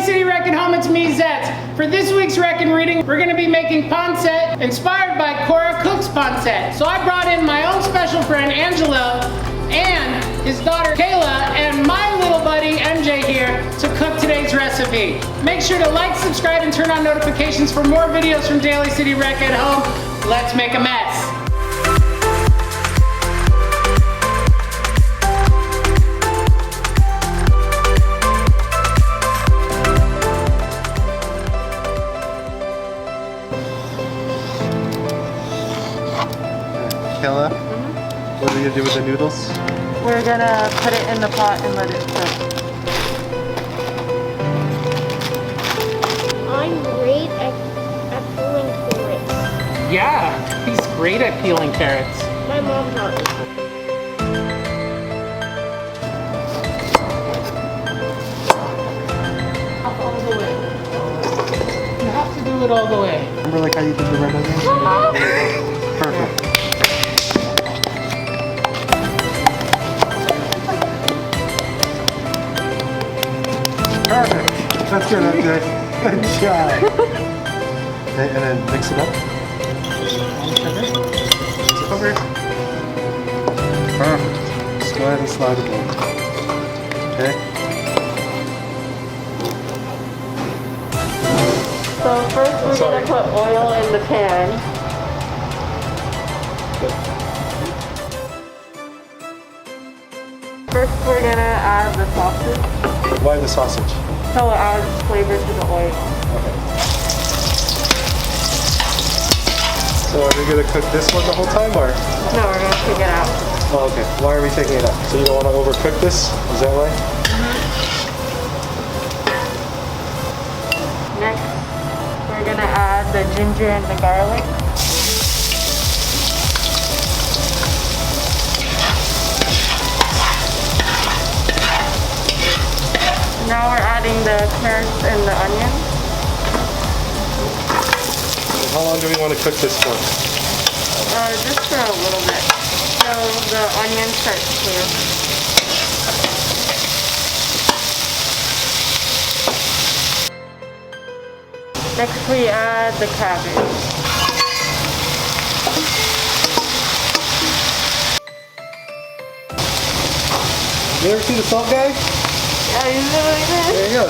City Rec at Home, it's me, Zets. For this week's Rec and Reading, we're gonna be making pancit inspired by Cora Cooks Pancit. So I brought in my own special friend, Angelo, and his daughter, Kayla, and my little buddy, MJ here, to cook today's recipe. Make sure to like, subscribe, and turn on notifications for more videos from Daly City Rec at Home. Let's make a mess. Kayla, what are you gonna do with the noodles? We're gonna put it in the pot and let it cook. I'm great at peeling carrots. Yeah, he's great at peeling carrots. My mom taught me. All the way. You have to do it all the way. Remember like how you did the red onions? Perfect. Perfect. That's good, MJ. Good job. Okay, and then mix it up. Over. Perfect. Just go ahead and slide it in. Okay. So first we're gonna put oil in the pan. First we're gonna add the sausage. Why the sausage? So it adds flavor to the oil. Okay. So are we gonna cook this one the whole time, or? No, we're gonna take it out. Oh, okay. Why are we taking it out? So you don't want to overcook this? Is that why? Next, we're gonna add the ginger and the garlic. Now we're adding the carrots and the onions. How long do we want to cook this for? Just for a little bit. So the onions start to clear. Next we add the cabbage. You ever see the salt guy? Yeah, you do it like this. There you go.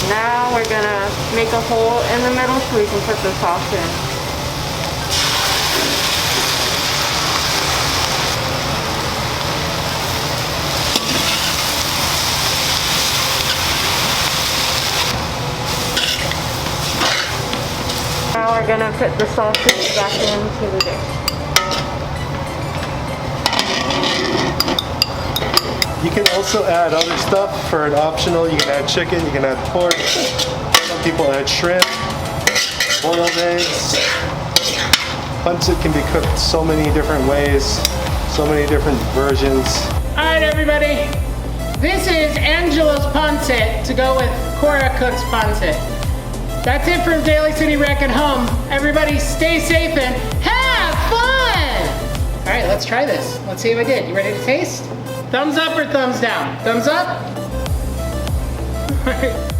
Now we're gonna make a hole in the middle so we can put the sauce in. Now we're gonna put the sausage back into the dish. You can also add other stuff for an optional. You can add chicken, you can add pork. Some people add shrimp, boiled eggs. Pancit can be cooked so many different ways, so many different versions. All right, everybody. This is Angelo's pancit to go with Cora Cooks Pancit. That's it from Daly City Rec at Home. Everybody stay safe and have fun! All right, let's try this. Let's see if I did. You ready to taste? Thumbs up or thumbs down? Thumbs up? All right.